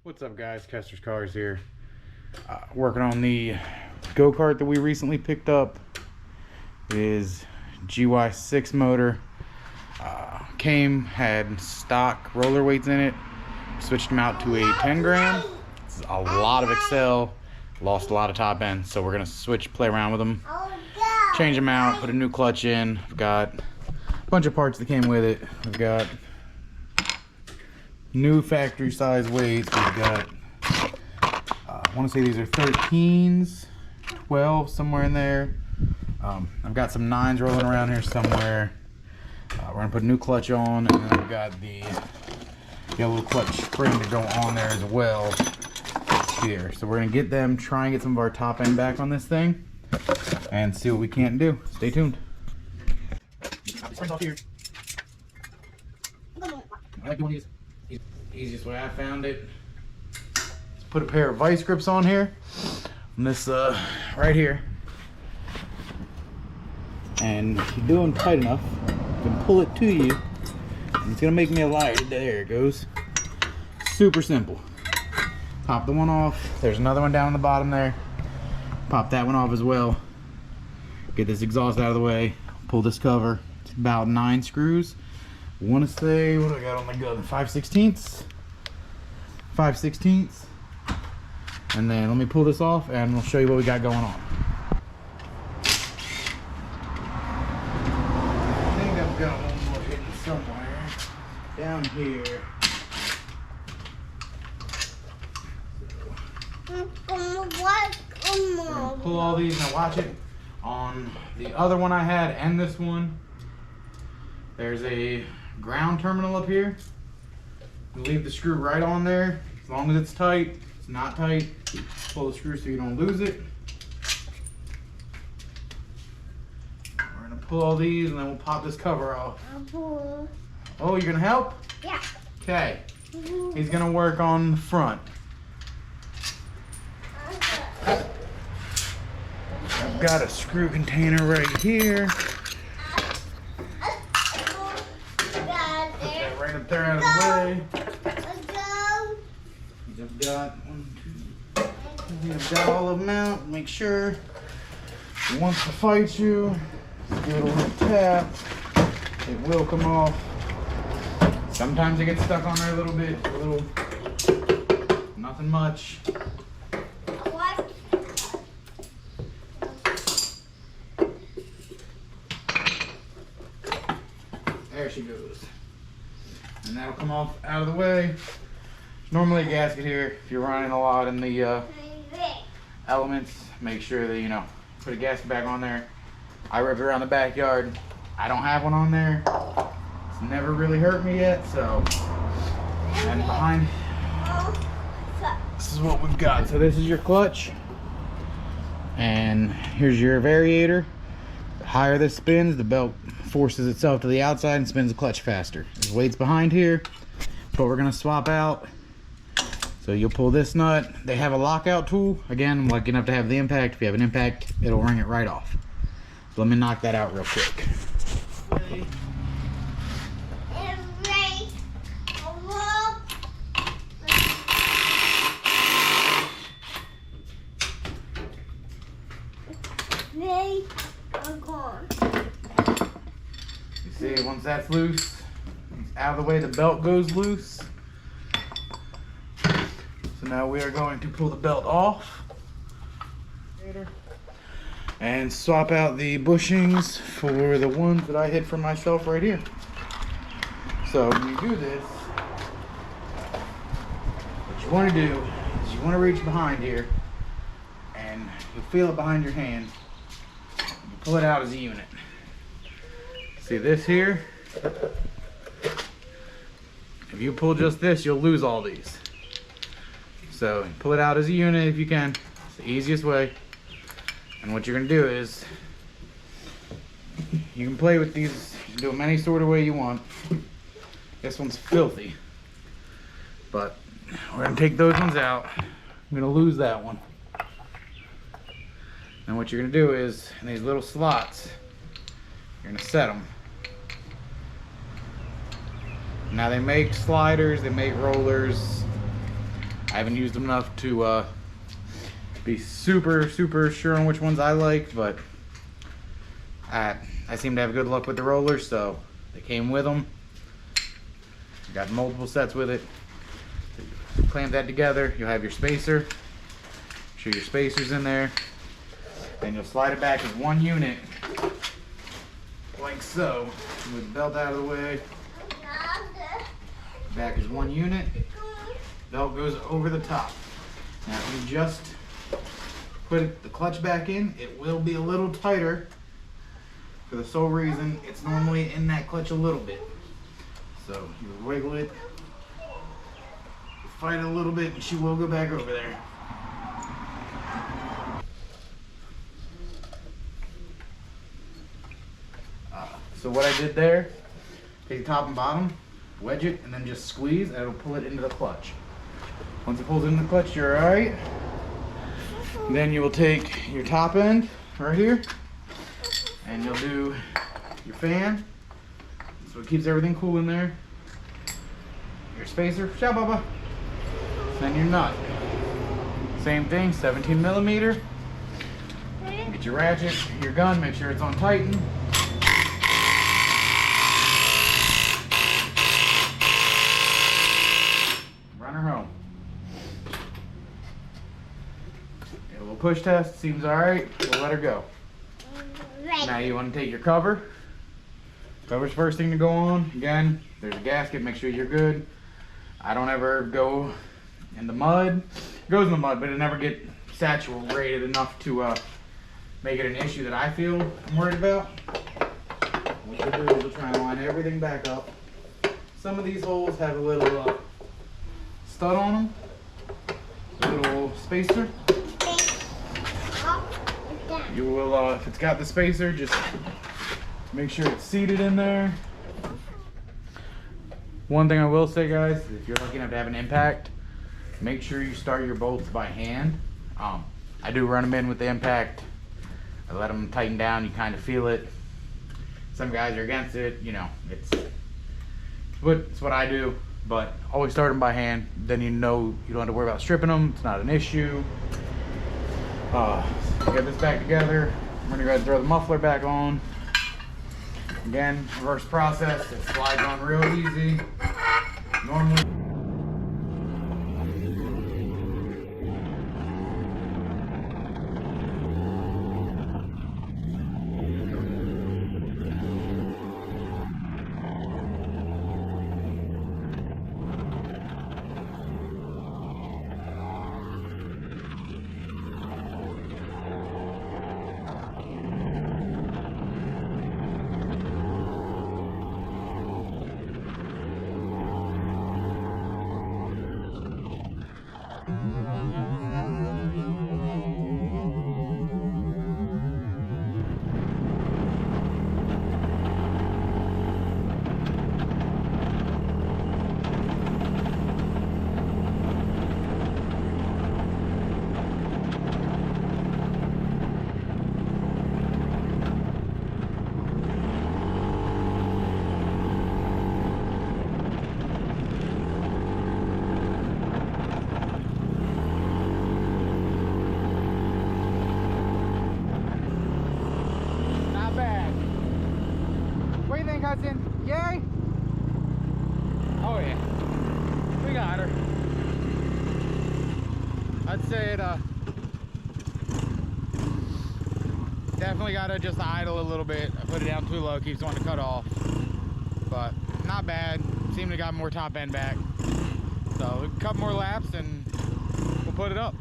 What's up, guys? Kester's Cars here. Working on the go-kart that we recently picked up. It is GY6 motor. Had stock roller weights in it. Switched them out to a 10 gram. It's a lot of Excel. Lost a lot of top end, so we're gonna play around with them. Change them out, put a new clutch in. We've got a bunch of parts that came with it. We've got new factory size weights. We've got, I want to say these are 13s, 12, somewhere in there. I've got some 9s rolling around here somewhere. We're gonna put a new clutch on, and then we've got the little clutch spring to go on there as well here. So we're gonna get them, try and get some of our top end back on this thing, and see what we can do. Stay tuned. Springs off here. I like doing these. Easiest way I found it. Let's put a pair of vice grips on here, on this right here, and if you do them tight enough, you can pull it to you. And it's gonna make me a liar. There it goes. Super simple. Pop the one off. There's another one down on the bottom there. Pop that one off as well. Get this exhaust out of the way. Pull this cover. It's about 9 screws. I want to say, what do I got on the gun? 5/16. 5/16. And then let me pull this off and we'll show you what we got going on. I think I've got one more hidden somewhere down here. We're gonna pull all these. Now watch it. On the other one I had and this one, there's a ground terminal up here. You leave the screw right on there. As long as it's tight. It's not tight, pull the screw so you don't lose it. We're gonna pull all these and then we'll pop this cover off. Oh, you're gonna help? Yeah. Okay. He's gonna work on the front. I've got a screw container right here. Right up there out of the way. I've got 1, 2, 3. I've got all of them out. Make sure it wants to fight you. Give it a little tap. It will come off. Sometimes it gets stuck on there a little bit. Nothing much. There she goes. And that'll come off out of the way. There's normally a gasket here. If you're running a lot in the elements, make sure that, put a gasket back on there. I ripped it around the backyard. I don't have one on there. It's never really hurt me yet, so. And behind, this is what we've got. So this is your clutch. And here's your variator. The higher this spins, the belt forces itself to the outside and spins the clutch faster. There's weights behind here, but we're gonna swap out. So you'll pull this nut. They have a lockout tool. Again, I'm lucky enough to have the impact. If you have an impact, it'll ring it right off. So let me knock that out real quick. See, once that's loose, it's out of the way, the belt goes loose. So now we are going to pull the belt off and swap out the bushings for the ones that I hid for myself right here. So when you do this, what you want to do is you want to reach behind here and you feel it behind your hand. You pull it out as a unit. See this here? If you pull just this, you'll lose all these. So pull it out as a unit if you can. It's the easiest way. And what you're gonna do is, you can play with these, you can do them any sort of way you want. This one's filthy. But we're gonna take those ones out. I'm gonna lose that one. And what you're gonna do is, in these little slots, you're gonna set them. Now they make sliders, they make rollers. I haven't used them enough to be super sure on which ones I like, but I seem to have good luck with the rollers, so they came with them. Got multiple sets with it. Clamp that together, you'll have your spacer. Make sure your spacer's in there. Then you'll slide it back as one unit, like so, with the belt out of the way. Back as one unit. Belt goes over the top. Now if you just put the clutch back in, it will be a little tighter for the sole reason it's normally in that clutch a little bit. So you wiggle it, you fight it a little bit, and she will go back over there. So what I did there, take the top and bottom, wedge it, and then just squeeze, and it'll pull it into the clutch. Once it pulls into the clutch, you're all right. Then you will take your top end right here, and you'll do your fan, so it keeps everything cool in there. Your spacer, ciao baba. Then your nut. Same thing, 17 millimeter. Get your ratchet, your gun, make sure it's on tighten. Run her home. A little push test, seems all right, we'll let her go. Now you want to take your cover. Cover's the first thing to go on. Again, there's a gasket, make sure you're good. I don't ever go in the mud. It goes in the mud, but it never get saturated enough to make it an issue that I feel I'm worried about. What we'll do is we'll try and line everything back up. Some of these holes have a little stud on them, a little spacer. You will, if it's got the spacer, just make sure it's seated in there. One thing I will say, guys, if you're lucky enough to have an impact, make sure you start your bolts by hand. I do run them in with the impact. I let them tighten down, you kind of feel it. Some guys are against it, you know, it's what I do, but always start them by hand. Then you know you don't have to worry about stripping them, it's not an issue. Get this back together. I'm gonna go ahead and throw the muffler back on. Again, reverse process, it slides on real easy. Normally. Hudson, yay! Oh yeah, we got her. I'd say it definitely gotta just idle a little bit. I put it down too low, keeps wanting to cut off, but not bad. Seemed to got more top end back. So a couple more laps and we'll put it up.